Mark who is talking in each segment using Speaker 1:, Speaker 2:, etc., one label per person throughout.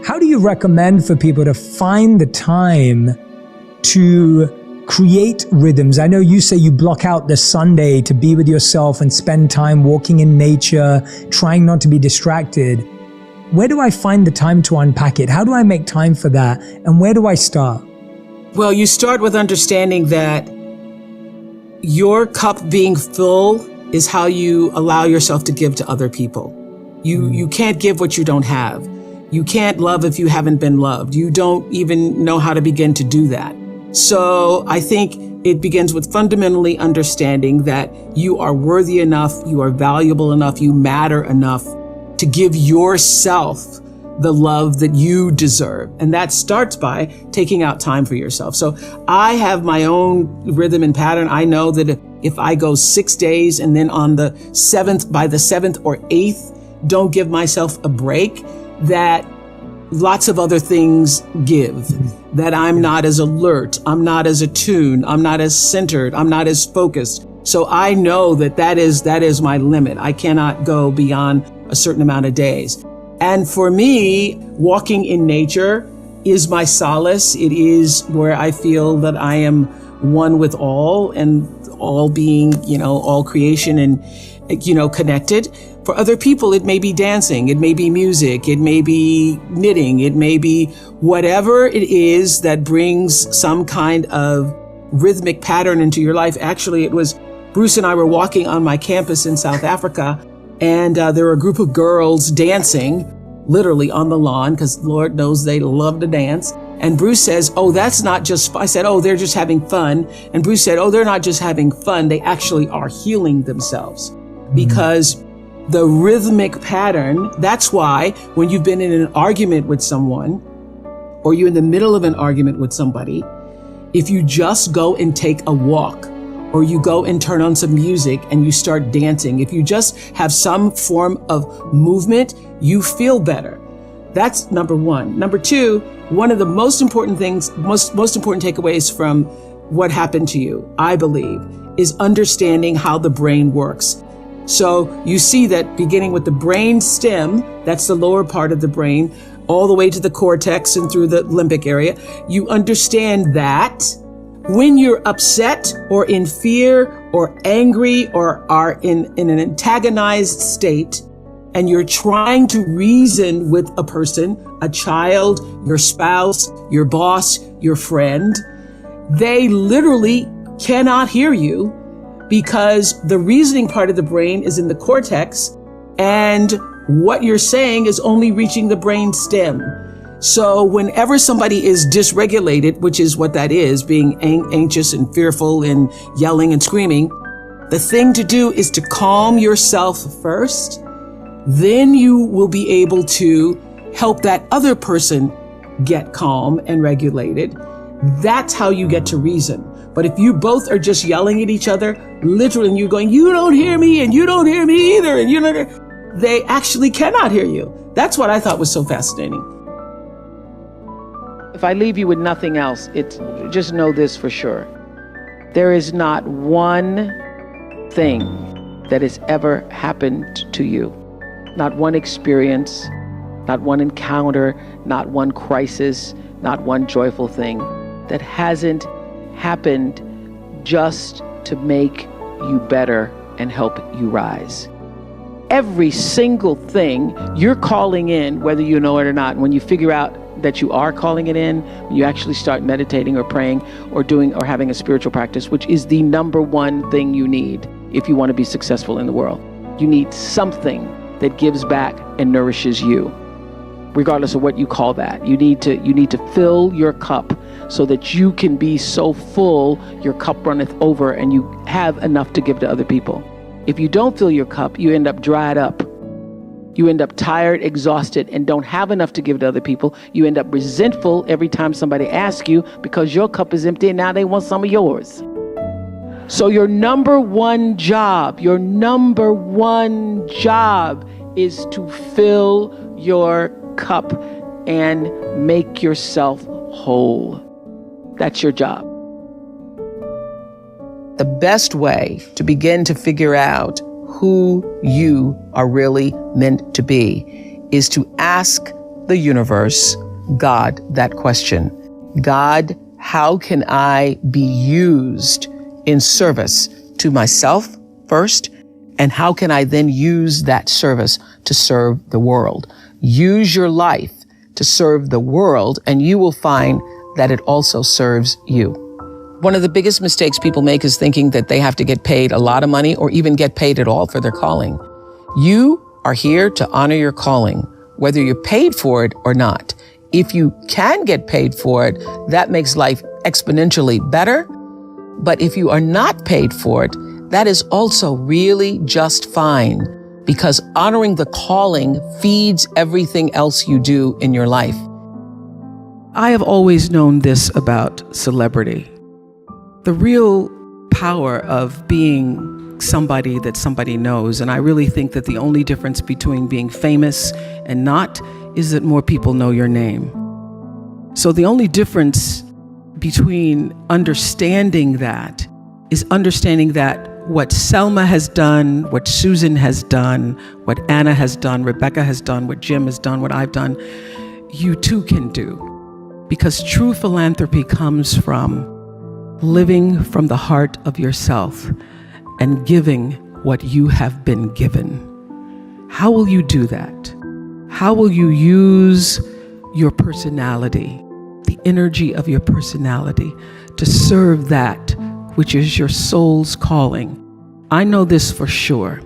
Speaker 1: How do you recommend for people to find the time to create rhythms? I know you say you block out the Sunday to be with yourself and spend time walking in nature, trying not to be distracted. Where do I find the time to unpack it? How do I make time for that? And where do I start?
Speaker 2: Well, you start with understanding that your cup being full is how you allow yourself to give to other people. You can't give what you don't have. You can't love if you haven't been loved. You don't even know how to begin to do that. So I think it begins with fundamentally understanding that you are worthy enough, you are valuable enough, you matter enough to give yourself the love that you deserve. And that starts by taking out time for yourself. So I have my own rhythm and pattern. I know that if I go 6 days and then by the seventh or eighth, don't give myself a break, that lots of other things give, that I'm not as alert, I'm not as attuned, I'm not as centered, I'm not as focused. So I know that is my limit. I cannot go beyond a certain amount of days. And for me, walking in nature is my solace. It is where I feel that I am one with all, and all being, all creation and, connected. For other people, it may be dancing, it may be music, it may be knitting, it may be whatever it is that brings some kind of rhythmic pattern into your life. Actually, it was Bruce and I were walking on my campus in South Africa, and there were a group of girls dancing literally on the lawn, because Lord knows they love to dance. And Bruce says, "Oh, that's not just," I said, "Oh, they're just having fun." And Bruce said, "Oh, they're not just having fun. They actually are healing themselves." Because the rhythmic pattern, that's why when you've been in an argument with someone, or you're in the middle of an argument with somebody, if you just go and take a walk, or you go and turn on some music and you start dancing, if you just have some form of movement, you feel better. That's number one. Number two, one of the most important things, most important takeaways from what happened to you, I believe, is understanding how the brain works. So you see that beginning with the brain stem, that's the lower part of the brain, all the way to the cortex and through the limbic area, you understand that when you're upset or in fear or angry or are in an antagonized state, and you're trying to reason with a person, a child, your spouse, your boss, your friend, they literally cannot hear you, because the reasoning part of the brain is in the cortex, and what you're saying is only reaching the brain stem. So whenever somebody is dysregulated, which is what that is, being anxious and fearful and yelling and screaming, the thing to do is to calm yourself first. Then you will be able to help that other person get calm and regulated. That's how you get to reason. But if you both are just yelling at each other, literally, and you're going, "You don't hear me, and you don't hear me either," and they actually cannot hear you. That's what I thought was so fascinating.
Speaker 3: If I leave you with nothing else, just know this for sure. There is not one thing that has ever happened to you, not one experience, not one encounter, not one crisis, not one joyful thing that hasn't happened just to make you better and help you rise. Every single thing you're calling in, whether you know it or not, when you figure out that you are calling it in, when you actually start meditating or praying or having a spiritual practice, which is the number one thing you need if you want to be successful in the world. You need something that gives back and nourishes you, regardless of what you call that. You need to fill your cup so that you can be so full, your cup runneth over, and you have enough to give to other people. If you don't fill your cup, you end up dried up. You end up tired, exhausted, and don't have enough to give to other people. You end up resentful every time somebody asks you, because your cup is empty and now they want some of yours. So your number one job is to fill your cup and make yourself whole. That's your job. The best way to begin to figure out who you are really meant to be is to ask the universe, God, that question. God, how can I be used in service to myself first? And how can I then use that service to serve the world? Use your life to serve the world, and you will find that it also serves you. One of the biggest mistakes people make is thinking that they have to get paid a lot of money or even get paid at all for their calling. You are here to honor your calling, whether you're paid for it or not. If you can get paid for it, that makes life exponentially better. But if you are not paid for it, that is also really just fine, because honoring the calling feeds everything else you do in your life. I have always known this about celebrity. The real power of being somebody that somebody knows, and I really think that the only difference between being famous and not is that more people know your name. So the only difference between understanding that is understanding that what Selma has done, what Susan has done, what Anna has done, Rebecca has done, what Jim has done, what I've done, you too can do. Because true philanthropy comes from living from the heart of yourself and giving what you have been given. How will you do that? How will you use your personality, the energy of your personality, to serve that which is your soul's calling? I know this for sure.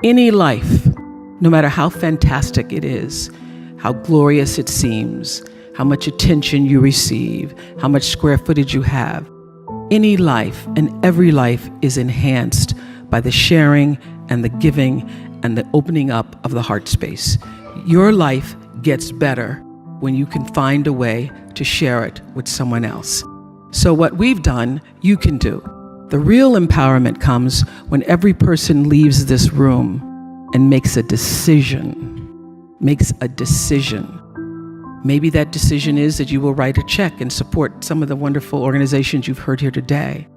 Speaker 3: Any life, no matter how fantastic it is, how glorious it seems, how much attention you receive, how much square footage you have, any life and every life is enhanced by the sharing and the giving and the opening up of the heart space. Your life gets better when you can find a way to share it with someone else. So what we've done, you can do. The real empowerment comes when every person leaves this room and makes a decision. Maybe that decision is that you will write a check and support some of the wonderful organizations you've heard here today.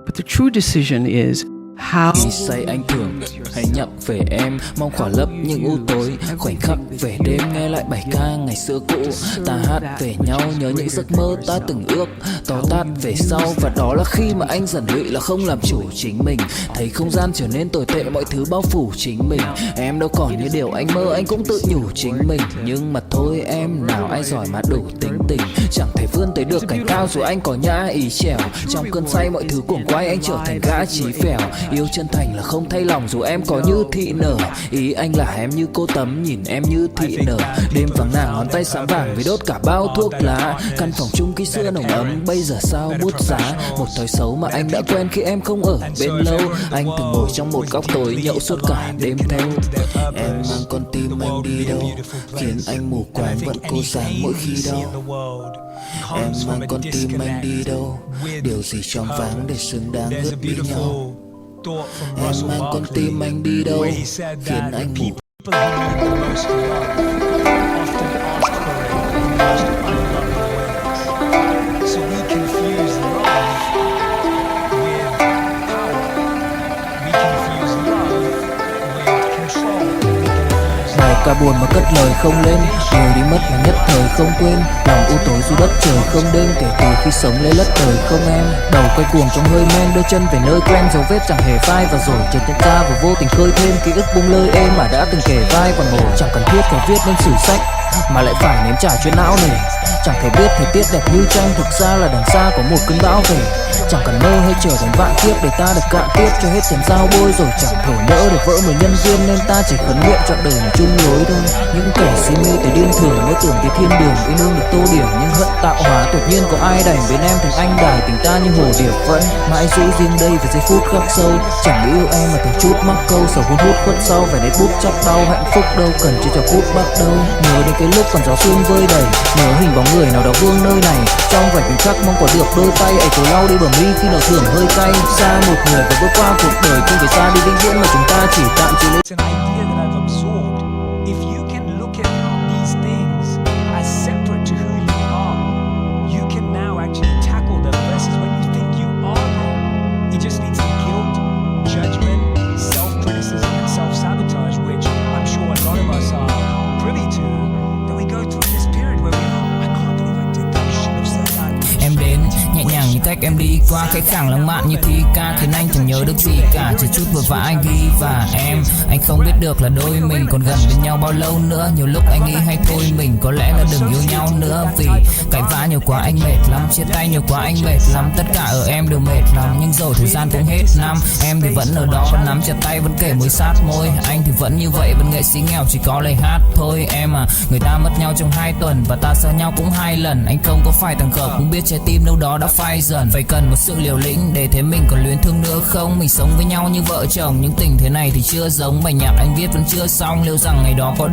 Speaker 3: But the true decision is how.
Speaker 4: Khi say anh thường hãy nhắc về em, mong khỏa lấp những u tối, khoảnh khắc về đêm nghe lại bài ca ngày xưa cũ. Ta hát về nhau nhớ những giấc mơ ta từng ước, to tát về sau, và đó là khi mà anh dần lụy là không làm chủ chính mình. Thấy không gian trở nên tồi tệ, mọi thứ bao phủ chính mình. Em đâu còn như điều anh mơ, anh cũng tự nhủ chính mình. Nhưng mà thôi em, nào ai giỏi mà đủ tính tình, chẳng thể vươn tới được cảnh cao dù anh có nhã ý trèo. Trong cơn say mọi thứ cuồng quay, anh trở thành gã chí phèo. Yêu chân thành là không thay lòng dù em có như thị nở. Ý anh là em như cô Tấm, nhìn em như thị nở. Đêm vắng nàng ngón tay sáng vàng vì đốt cả bao thuốc lá. Căn phòng chung khi xưa nồng ấm, bây giờ sao bút giá. Một thói xấu mà anh đã quen khi em không ở bên lâu. Anh từng ngồi trong một góc tối nhậu suốt cả đêm thâu. Em mang con tim anh đi đâu, khiến anh mù quáng vẫn cố sáng mỗi khi đau. Em mang con tim anh đi đâu, điều gì trong váng để xứng đáng ướt đi nhau. Em mang con tim anh đi đâu, khiến anh mù. Ca buồn mà cất lời không lên, người đi mất mà nhất thời không quên. Lòng u tối dù đất trời không đêm, kể từ khi sống lấy lất đời không em. Đầu quay cuồng trong hơi men, đưa chân về nơi quen, dấu vết chẳng hề phai. Và rồi chợt nhận ra và vô tình khơi thêm ký ức bung lơi êm mà đã từng kể vai và ngồi. Chẳng cần thiết phải viết nên sử sách mà lại phải nếm trải chuyện não nề. Chẳng thể biết thời tiết đẹp như tranh, thực ra là đằng xa có một cơn bão về. Chẳng cần mơ hay chờ đến vạn kiếp để ta được cạn tiếp cho hết tiền dao bôi. Rồi chẳng thể nỡ được vỡ 10 nhân viên, nên ta chỉ khấn nguyện chọn đời mà chung lối thôi. Những kẻ si mê tới điên thường mơ tưởng tới thiên đường, yêu đương được tô điểm nhưng hận tạo hóa. Tuyệt nhiên có ai đành bên em thành anh đài, tình ta như hồ điệp vẫn mãi giữ riêng đây về giây phút khắc sâu. Chẳng yêu em mà từng chút mắc câu, sầu hun hút khuất sau vẻ nét bút chắc đau. Hạnh phúc đâu cần chỉ cho phút bắt đầu, nhớ đến cái lúc còn gió sương vơi đầy, nhớ hình bóng người nào đó vương nơi này. Trong vài khoảnh khắc mong có được đôi tay ấy cố lau đi bờ mi khi nào thường hơi cay. Xa một người và bước qua cuộc đời không phải xa đi vĩnh viễn mà chúng ta chỉ tạm chịu lên.
Speaker 1: It's an idea that I've absorbed. If you can look at these things as separate to who you are, you can now actually tackle them versus when you think you are them. It just leads to guilt, judgment, self-criticism and self-sabotage, which I'm sure a lot of us are privy to, that we go through
Speaker 4: cách em đi qua, khách khẳng lãng mạn như thi ca khiến anh chẳng nhớ được gì cả, chỉ chút vội vã anh ghi. Và anh không biết được là đôi mình còn gần bên nhau bao lâu nữa. Nhiều lúc anh nghĩ hay thôi mình có lẽ là đừng yêu nhau nữa, vì cãi vã nhiều quá anh mệt lắm, chia tay nhiều quá anh mệt lắm, tất cả ở em đều mệt lắm. Nhưng rồi thời gian cũng hết năm, em thì vẫn ở đó vẫn nắm chặt tay vẫn kể môi sát môi, anh thì vẫn như vậy vẫn nghệ sĩ nghèo chỉ có lời hát thôi. Em à, người ta mất nhau trong 2 tuần và ta xa nhau cũng 2 lần, anh không có phải thằng khờ cũng biết trái tim đâu đó đã phai dần. Phải cần một sự liều lĩnh để thấy mình còn luyến thương nữa không, mình sống với nhau như vợ chồng, những tình thế này thì chưa giống bài nhạc anh viết vẫn chưa xong, liệu rằng ngày đó có